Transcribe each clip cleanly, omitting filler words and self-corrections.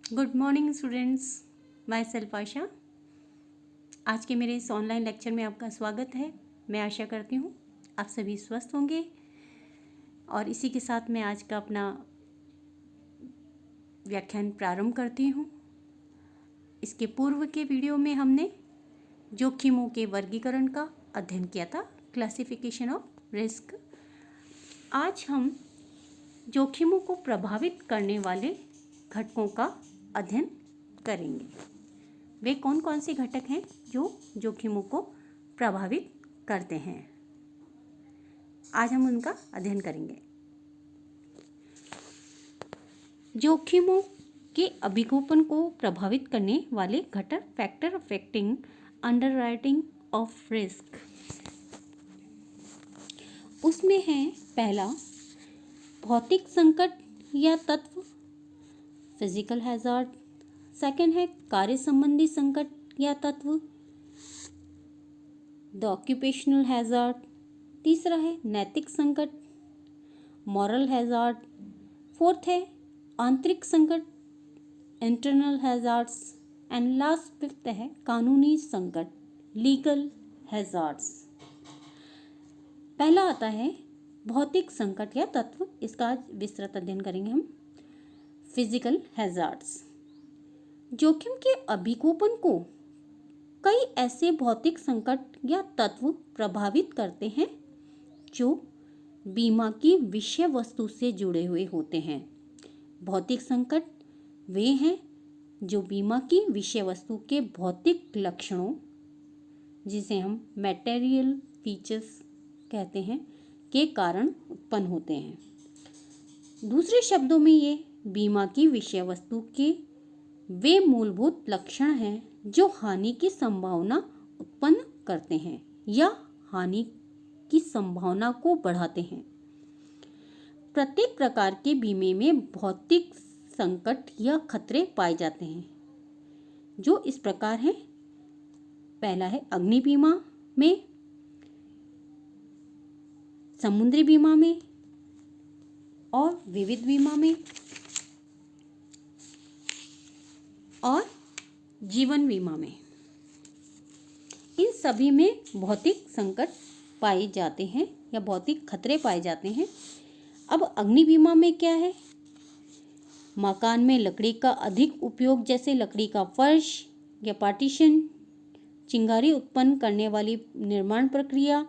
Good morning students, my self Asha. आज के मेरे इस ऑनलाइन लेक्चर में आपका स्वागत है। मैं आशा करती हूँ आप सभी स्वस्थ होंगे और इसी के साथ मैं आज का अपना व्याख्यान प्रारंभ करती हूँ। इसके पूर्व के वीडियो में हमने जोखिमों के वर्गीकरण का अध्ययन किया था, क्लासिफिकेशन ऑफ रिस्क। आज हम जोखिमों को प्रभावित करने वाले घटकों का अध्ययन करेंगे। वे कौन कौन से घटक हैं जो जोखिमों को प्रभावित करते हैं, आज हम उनका अध्ययन करेंगे। जोखिमों के अभिगोपन को प्रभावित करने वाले घटक factor affecting underwriting of risk. उसमें है पहला भौतिक संकट या तत्व, फिजिकल हैजार्ड। सेकंड है कार्य संबंधी संकट या तत्व, द ऑक्यूपेशनल हैजार्ड। तीसरा है नैतिक संकट, मॉरल हैजार्ड। फोर्थ है आंतरिक संकट, internal hazards. And last fifth है कानूनी संकट, लीगल हैजार्ड्स। पहला आता है भौतिक संकट या तत्व, इसका आज विस्तृत अध्ययन करेंगे हम। Physical hazards. जोखिम के अभिगोपन को कई ऐसे भौतिक संकट या तत्व प्रभावित करते हैं जो बीमा की विषय वस्तु से जुड़े हुए होते हैं। भौतिक संकट वे हैं जो बीमा की विषय वस्तु के भौतिक लक्षणों, जिसे हम मटेरियल फीचर्स कहते हैं, के कारण उत्पन्न होते हैं। दूसरे शब्दों में ये बीमा की विषय वस्तु के वे मूलभूत लक्षण हैं जो हानि की संभावना उत्पन्न करते हैं या हानि की संभावना को बढ़ाते हैं। प्रत्येक प्रकार के बीमे में भौतिक संकट या खतरे पाए जाते हैं जो इस प्रकार हैं। पहला है अग्नि बीमा में, समुद्री बीमा में और विविध बीमा में और जीवन बीमा में। इन सभी में भौतिक संकट पाए जाते हैं या भौतिक खतरे पाए जाते हैं। अब अग्नि बीमा में क्या है? मकान में लकड़ी का अधिक उपयोग, जैसे लकड़ी का फर्श या पार्टीशन, चिंगारी उत्पन्न करने वाली निर्माण प्रक्रिया,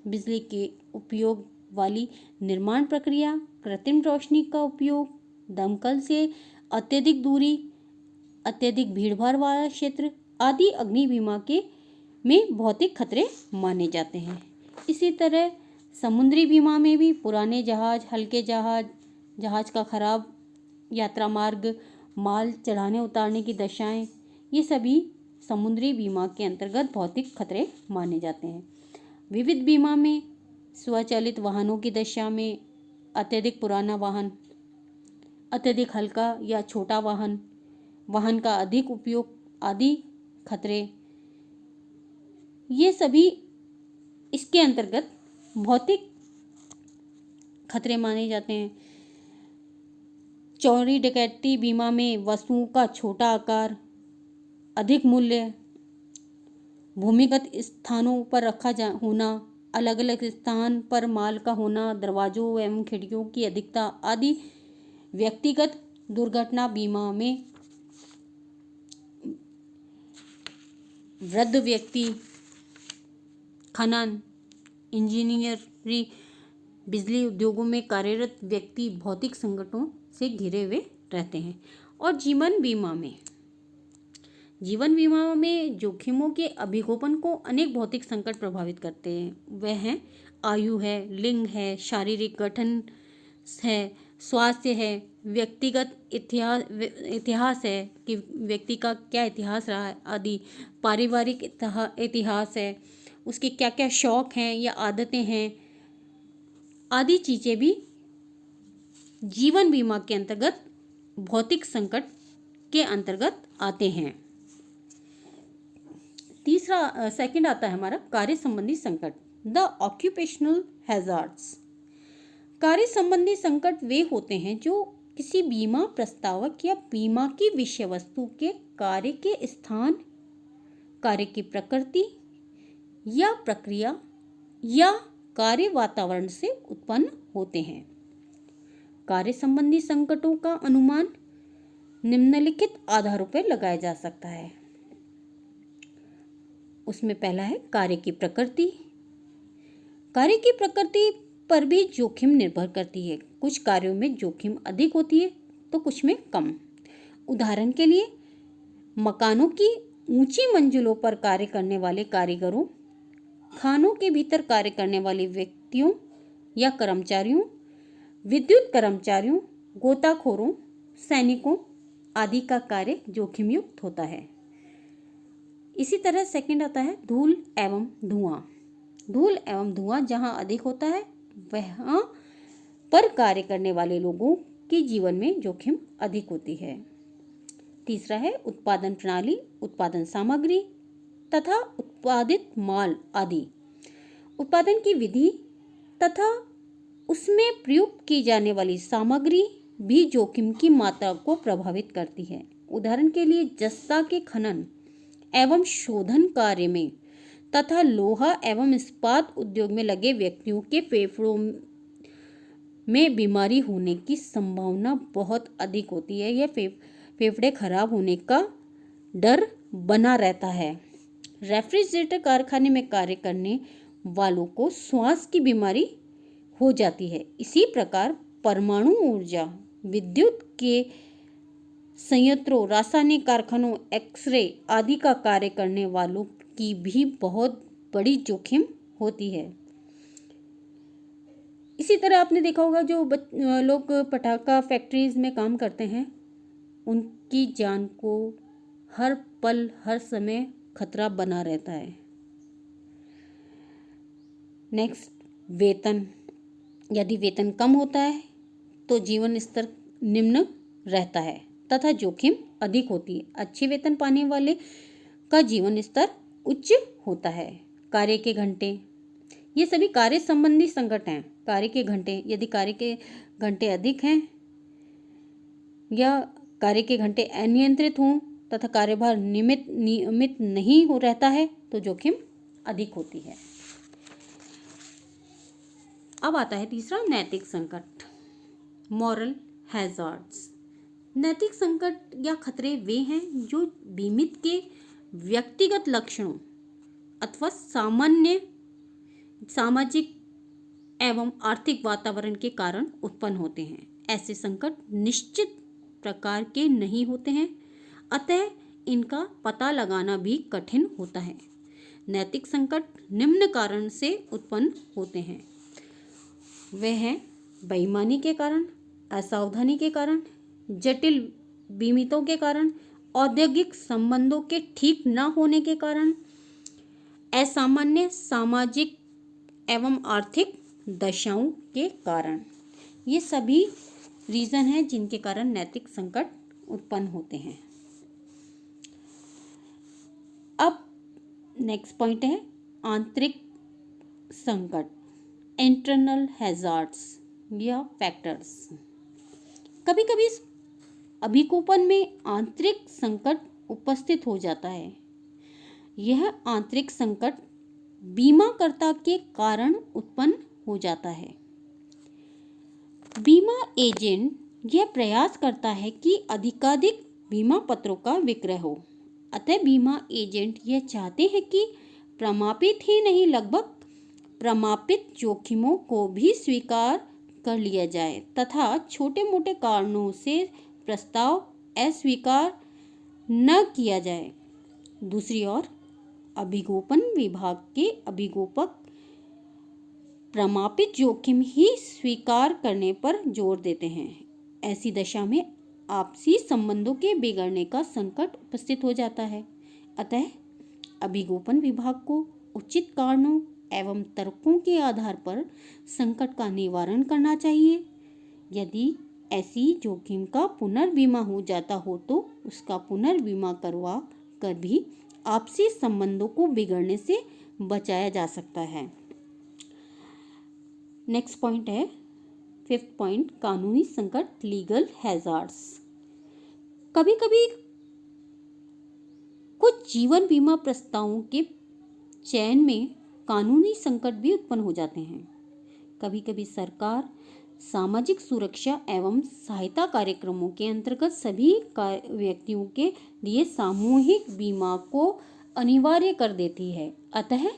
बिजली के उपयोग वाली निर्माण प्रक्रिया, कृत्रिम रोशनी का उपयोग, दमकल से अत्यधिक दूरी, अत्यधिक भीड़भाड़ वाला क्षेत्र आदि अग्नि बीमा के में भौतिक खतरे माने जाते हैं। इसी तरह समुद्री बीमा में भी पुराने जहाज, हल्के जहाज, जहाज का खराब यात्रा मार्ग, माल चढ़ाने उतारने की दशाएं, ये सभी समुद्री बीमा के अंतर्गत भौतिक खतरे माने जाते हैं। विविध बीमा में स्वचालित वाहनों की दशा में अत्यधिक पुराना वाहन, अत्यधिक हल्का या छोटा वाहन, वाहन का अधिक उपयोग आदि खतरे, ये सभी इसके अंतर्गत भौतिक खतरे माने जाते हैं। चोरी डकैती बीमा में वस्तुओं का छोटा आकार, अधिक मूल्य, भूमिगत स्थानों पर होना, अलग अलग स्थान पर माल का होना, दरवाजों एवं खिड़कियों की अधिकता आदि। व्यक्तिगत दुर्घटना बीमा में वृद्ध व्यक्ति, खनन, इंजीनियरिंग, बिजली उद्योगों में कार्यरत व्यक्ति भौतिक संकटों से घिरे हुए रहते हैं। और जीवन बीमा में जोखिमों के अभिगोपन को अनेक भौतिक संकट प्रभावित करते हैं। वह हैं आयु है, लिंग है, शारीरिक गठन है, स्वास्थ्य है, व्यक्तिगत इतिहास है कि व्यक्ति का क्या इतिहास रहा है आदि, पारिवारिक इतिहास है, उसके क्या क्या शौक हैं या आदतें हैं आदि चीज़ें भी जीवन बीमा के अंतर्गत भौतिक संकट के अंतर्गत आते हैं। तीसरा सेकंड आता है हमारा कार्य संबंधी संकट, द ऑक्यूपेशनल हैजार्ड्स। कार्य संबंधी संकट वे होते हैं जो किसी बीमा प्रस्तावक या बीमा की विषय वस्तु के कार्य के स्थान, कार्य की प्रकृति या प्रक्रिया या कार्य वातावरण से उत्पन्न होते हैं। कार्य संबंधी संकटों का अनुमान निम्नलिखित आधारों पर लगाया जा सकता है। उसमें पहला है कार्य की प्रकृति। कार्य की प्रकृति पर भी जोखिम निर्भर करती है। कुछ कार्यों में जोखिम अधिक होती है तो कुछ में कम। उदाहरण के लिए मकानों की ऊंची मंजिलों पर कार्य करने वाले कारीगरों, खानों के भीतर कार्य करने वाले व्यक्तियों या कर्मचारियों, विद्युत कर्मचारियों, गोताखोरों, सैनिकों आदि का कार्य जोखिम युक्त होता है। इसी तरह सेकंड आता है धूल एवं धुआं। धूल एवं धुआं जहां अधिक होता है वहां पर कार्य करने वाले लोगों के जीवन में जोखिम अधिक होती है। तीसरा है उत्पादन प्रणाली, उत्पादन सामग्री तथा उत्पादित माल आदि। उत्पादन की विधि तथा उसमें प्रयुक्त की जाने वाली सामग्री भी जोखिम की मात्रा को प्रभावित करती है। उदाहरण के लिए जस्ता के खनन एवं शोधन कार्य में तथा लोहा एवं इस्पात उद्योग में लगे व्यक्तियों के फेफड़ों में बीमारी होने की संभावना बहुत अधिक होती है। यह फेफड़े खराब होने का डर बना रहता है। रेफ्रिजरेटर कारखाने में कार्य करने वालों को श्वास की बीमारी हो जाती है। इसी प्रकार परमाणु ऊर्जा, विद्युत के संयंत्रों, रासायनिक कारखानों, एक्सरे आदि का कार्य करने वालों की भी बहुत बड़ी जोखिम होती है। इसी तरह आपने देखा होगा जो लोग पटाखा फैक्ट्रीज में काम करते हैं, उनकी जान को हर पल हर समय खतरा बना रहता है। नेक्स्ट, वेतन। यदि वेतन कम होता है तो जीवन स्तर निम्न रहता है तथा जोखिम अधिक होती है। अच्छे वेतन पाने वाले का जीवन स्तर उच्च होता है। कार्य के घंटे, ये सभी कार्य संबंधी संकट हैं। कार्य के घंटे, यदि कार्य के घंटे अधिक हैं या कार्य के घंटे अनियंत्रित हों तथा कार्यभार नियमित नहीं हो रहता है तो जोखिम अधिक होती है। अब आता है तीसरा, नैतिक संकट, मॉरल हैजार्ड्स। नैतिक संकट या खतरे वे हैं जो बीमित के व्यक्तिगत लक्षणों अथवा सामाजिक एवं आर्थिक वातावरण के कारण उत्पन्न होते हैं। ऐसे संकट निश्चित प्रकार के नहीं होते हैं, अतः इनका पता लगाना भी कठिन होता है। नैतिक संकट निम्न कारण से उत्पन्न होते हैं। वे हैं बेईमानी के कारण, असावधानी के कारण, जटिल बीमितों के कारण, औद्योगिक संबंधों के ठीक न होने के कारण, असामान्य सामाजिक एवं आर्थिक दशाओं के कारण। ये सभी रीजन हैं जिनके कारण नैतिक संकट उत्पन्न होते हैं। अब नेक्स्ट पॉइंट है आंतरिक संकट, इंटरनल हैजार्ड्स या फैक्टर्स। कभी कभी अभिकूपन में आंतरिक संकट उपस्थित हो जाता है। यह आंतरिक संकट बीमाकर्ता के कारण उत्पन्न हो जाता है। बीमा एजेंट यह प्रयास करता है कि अधिकाधिक बीमा पत्रों का विक्रय हो। अतः बीमा एजेंट यह चाहते हैं कि प्रमापित ही नहीं, लगभग प्रमापित जोखिमों को भी स्वीकार कर लिया जाए तथा छोटे मोटे कारणों से प्रस्ताव अस्वीकार न किया जाए। दूसरी ओर अभिगोपन विभाग के अभिगोपक प्रमापित जोखिम ही स्वीकार करने पर जोर देते हैं। ऐसी दशा में आपसी संबंधों के बिगड़ने का संकट उपस्थित हो जाता है। अतः अभिगोपन विभाग को उचित कारणों एवं तर्कों के आधार पर संकट का निवारण करना चाहिए। यदि ऐसी जोखिम का पुनर्बीमा हो जाता हो तो उसका पुनर्बीमा करवा कर भी आपसी संबंधों को बिगड़ने से बचाया जा सकता है। नेक्स्ट पॉइंट है 5th पॉइंट, कानूनी संकट, लीगल हैजार्ड्स। कभी कभी कुछ जीवन बीमा प्रस्तावों के चयन में कानूनी संकट भी उत्पन्न हो जाते हैं। कभी कभी सरकार सामाजिक सुरक्षा एवं सहायता कार्यक्रमों के अंतर्गत सभी व्यक्तियों के लिए सामूहिक बीमा को अनिवार्य कर देती है। अतः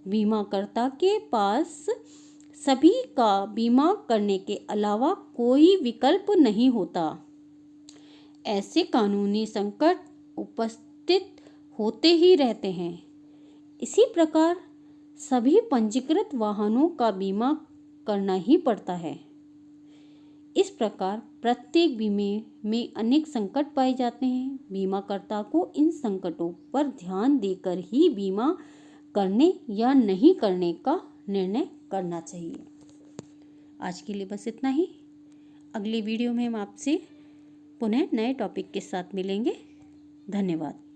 बीमाकर्ता के पास सभी का बीमा करने के अलावा कोई विकल्प नहीं होता। ऐसे कानूनी संकट उपस्थित होते ही रहते हैं। इसी प्रकार सभी पंजीकृत वाहनों का बीमा करना ही पड़ता है। इस प्रकार प्रत्येक बीमे में अनेक संकट पाए जाते हैं। बीमाकर्ता को इन संकटों पर ध्यान देकर ही बीमा करने या नहीं करने का निर्णय करना चाहिए। आज के लिए बस इतना ही। अगली वीडियो में हम आपसे पुनः नए टॉपिक के साथ मिलेंगे। धन्यवाद।